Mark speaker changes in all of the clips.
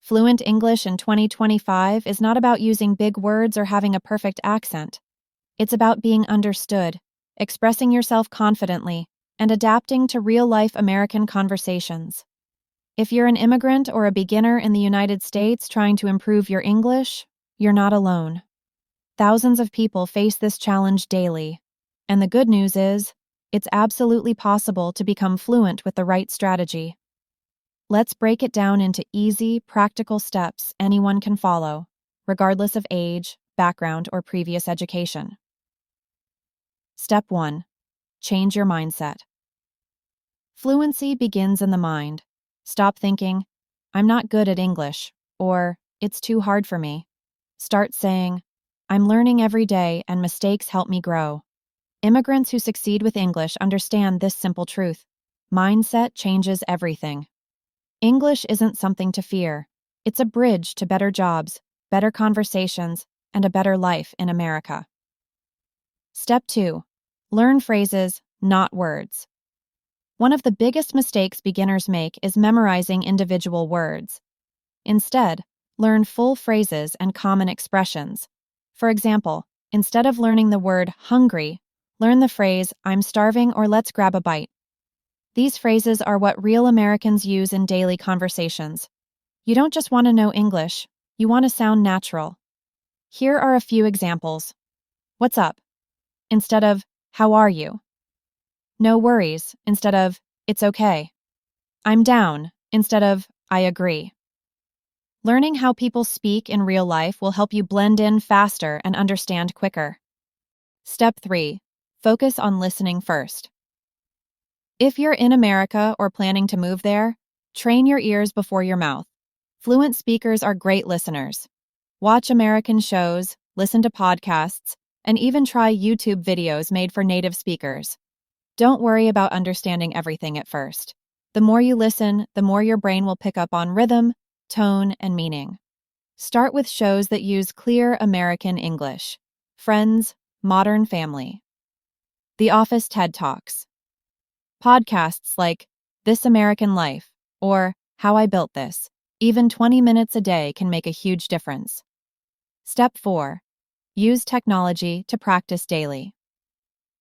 Speaker 1: Fluent English in 2025 is not about using big words or having a perfect accent. It's about being understood, expressing yourself confidently, and adapting to real-life American conversations. If you're an immigrant or a beginner in the United States trying to improve your English, you're not alone. Thousands of people face this challenge daily. And the good news is, it's absolutely possible to become fluent with the right strategy. Let's break it down into easy, practical steps anyone can follow, regardless of age, background, or previous education. Step 1. Change your mindset. Fluency begins in the mind. Stop thinking, "I'm not good at English," or "It's too hard for me." Start saying, "I'm learning every day and mistakes help me grow." Immigrants who succeed with English understand this simple truth. Mindset changes everything. English isn't something to fear. It's a bridge to better jobs, better conversations, and a better life in America. Step 2. Learn phrases, not words. One of the biggest mistakes beginners make is memorizing individual words. Instead, learn full phrases and common expressions. For example, instead of learning the word hungry, learn the phrase, "I'm starving" or "Let's grab a bite." These phrases are what real Americans use in daily conversations. You don't just want to know English, you want to sound natural. Here are a few examples. "What's up?" instead of "How are you?" "No worries" instead of "It's okay." "I'm down" instead of "I agree." Learning how people speak in real life will help you blend in faster and understand quicker. Step 3. Focus on listening first. If you're in America or planning to move there, train your ears before your mouth. Fluent speakers are great listeners. Watch American shows, listen to podcasts, and even try YouTube videos made for native speakers. Don't worry about understanding everything at first. The more you listen, the more your brain will pick up on rhythm, tone, and meaning. Start with shows that use clear American English. Friends, Modern Family. The Office TED Talks. Podcasts like This American Life or How I Built This. Even 20 minutes a day can make a huge difference. Step 4. Use technology to practice daily.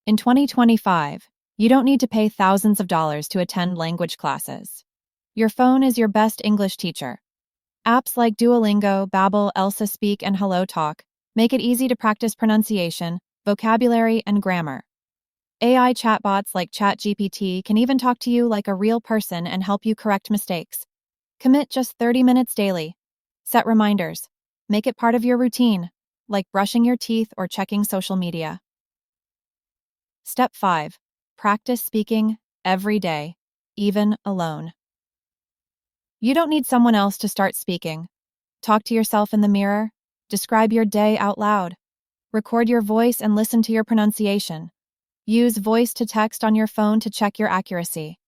Speaker 1: In 2025, you don't need to pay thousands of dollars to attend language classes. Your phone is your best English teacher. Apps like Duolingo, Babbel, Elsa Speak, and HelloTalk make it easy to practice pronunciation, vocabulary, and grammar. AI chatbots like ChatGPT can even talk to you like a real person and help you correct mistakes. Commit just 30 minutes daily. Set reminders. Make it part of your routine, like brushing your teeth or checking social media. Step 5. Practice speaking every day, even alone. You don't need someone else to start speaking. Talk to yourself in the mirror. Describe your day out loud. Record your voice and listen to your pronunciation. Use voice to text on your phone to check your accuracy.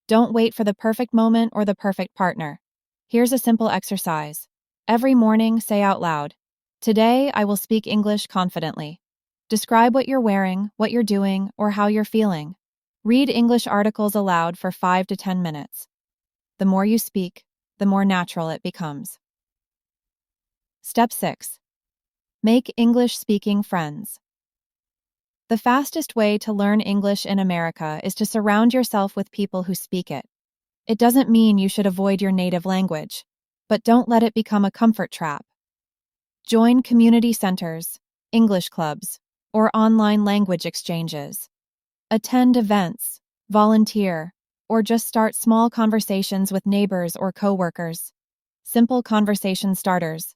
Speaker 1: Don't wait for the perfect moment or the perfect partner. Here's a simple exercise. Every morning, say out loud, "Today, I will speak English confidently." Describe what you're wearing, what you're doing, or how you're feeling. Read English articles aloud for 5 to 10 minutes. The more you speak, the more natural it becomes. Step 6. Make English-speaking friends. The fastest way to learn English in America is to surround yourself with people who speak it. It doesn't mean you should avoid your native language, but don't let it become a comfort trap. Join community centers, English clubs, or online language exchanges. Attend events, volunteer, or just start small conversations with neighbors or coworkers. Simple conversation starters.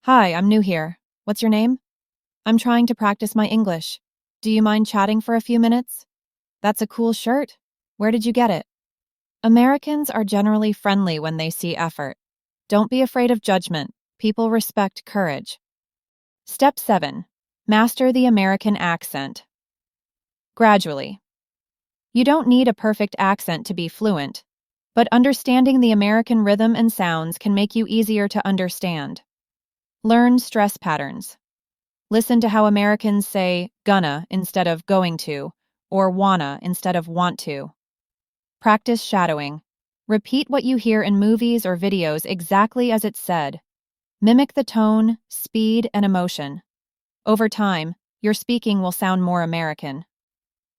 Speaker 1: "Hi, I'm new here. What's your name?" "I'm trying to practice my English. Do you mind chatting for a few minutes?" "That's a cool shirt. Where did you get it?" Americans are generally friendly when they see effort. Don't be afraid of judgment. People respect courage. Step 7. Master the American accent. Gradually. You don't need a perfect accent to be fluent, but understanding the American rhythm and sounds can make you easier to understand. Learn stress patterns. Listen to how Americans say gonna instead of going to, or wanna instead of want to. Practice shadowing. Repeat what you hear in movies or videos exactly as it's said. Mimic the tone, speed, and emotion. Over time, your speaking will sound more American.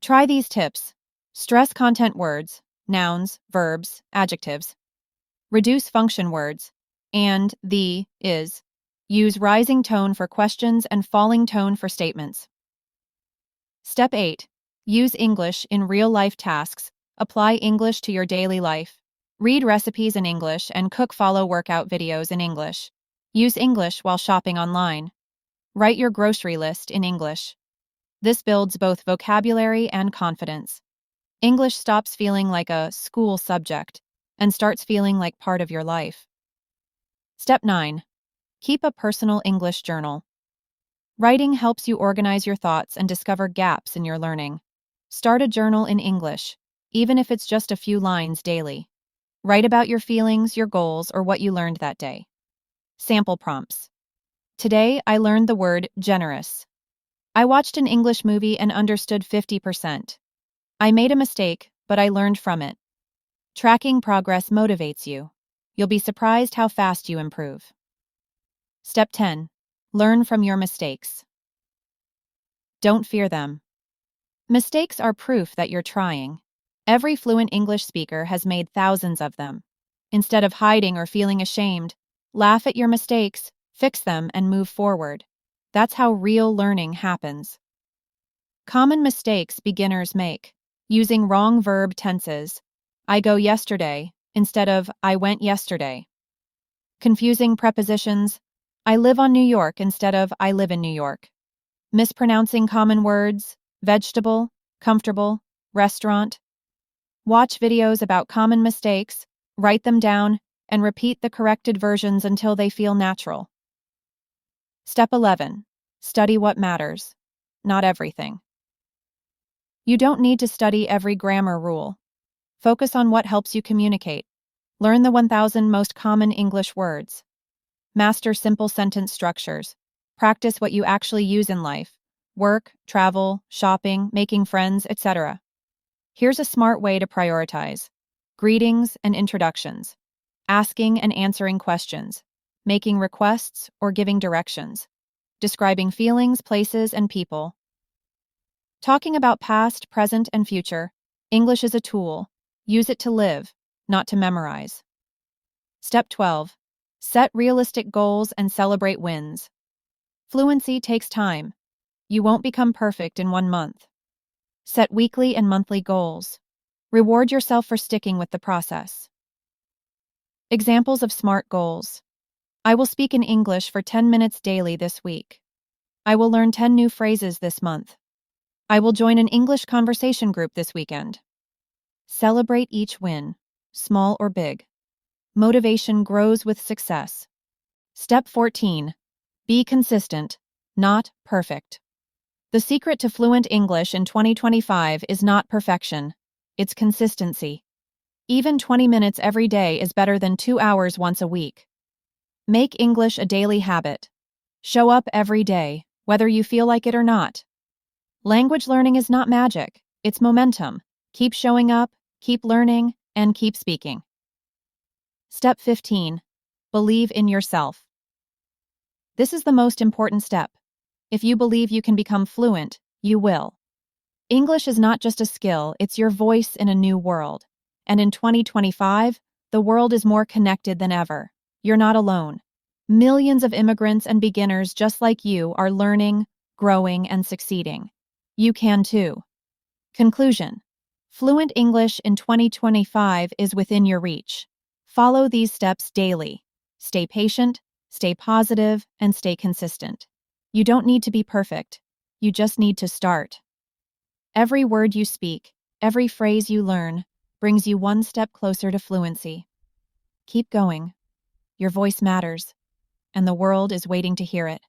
Speaker 1: Try these tips. Stress content words, nouns, verbs, adjectives. Reduce function words, and, the, is. Use rising tone for questions and falling tone for statements. Step 8. Use English in real-life tasks. Apply English to your daily life. Read recipes in English and follow workout videos in English. Use English while shopping online. Write your grocery list in English. This builds both vocabulary and confidence. English stops feeling like a school subject and starts feeling like part of your life. Step 9. Keep a personal English journal. Writing helps you organize your thoughts and discover gaps in your learning. Start a journal in English, even if it's just a few lines daily. Write about your feelings, your goals, or what you learned that day. Sample prompts. Today, I learned the word generous. I watched an English movie and understood 50%. I made a mistake, but I learned from it. Tracking progress motivates you. You'll be surprised how fast you improve. Step 10. Learn from your mistakes. Don't fear them. Mistakes are proof that you're trying. Every fluent English speaker has made thousands of them. Instead of hiding or feeling ashamed, laugh at your mistakes, fix them, and move forward. That's how real learning happens. Common mistakes beginners make. Using wrong verb tenses. I go yesterday instead of I went yesterday. Confusing prepositions. I live on New York instead of I live in New York. Mispronouncing common words. Vegetable, comfortable, restaurant. Watch videos about common mistakes, write them down, and repeat the corrected versions until they feel natural. Step 11. Study what matters. Not everything. You don't need to study every grammar rule. Focus on what helps you communicate. Learn the 1,000 most common English words. Master simple sentence structures. Practice what you actually use in life. Work, travel, shopping, making friends, etc. Here's a smart way to prioritize. Greetings and introductions. Asking and answering questions. Making requests or giving directions. Describing feelings, places, and people. Talking about past, present, and future. English is a tool. Use it to live, not to memorize. Step 12. Set realistic goals and celebrate wins. Fluency takes time. You won't become perfect in 1 month. Set weekly and monthly goals. Reward yourself for sticking with the process. Examples of SMART goals. I will speak in English for 10 minutes daily this week. I will learn 10 new phrases this month. I will join an English conversation group this weekend. Celebrate each win, small or big. Motivation grows with success. Step 14. Be consistent, not perfect. The secret to fluent English in 2025 is not perfection. It's consistency. Even 20 minutes every day is better than 2 hours once a week. Make English a daily habit. Show up every day, whether you feel like it or not. Language learning is not magic, it's momentum. Keep showing up, keep learning, and keep speaking. Step 15. Believe in yourself. This is the most important step. If you believe you can become fluent, you will. English is not just a skill, it's your voice in a new world. And in 2025, the world is more connected than ever. You're not alone. Millions of immigrants and beginners just like you are learning, growing, and succeeding. You can too. Conclusion. Fluent English in 2025 is within your reach. Follow these steps daily. Stay patient, stay positive, and stay consistent. You don't need to be perfect. You just need to start. Every word you speak, every phrase you learn, brings you one step closer to fluency. Keep going. Your voice matters, and the world is waiting to hear it.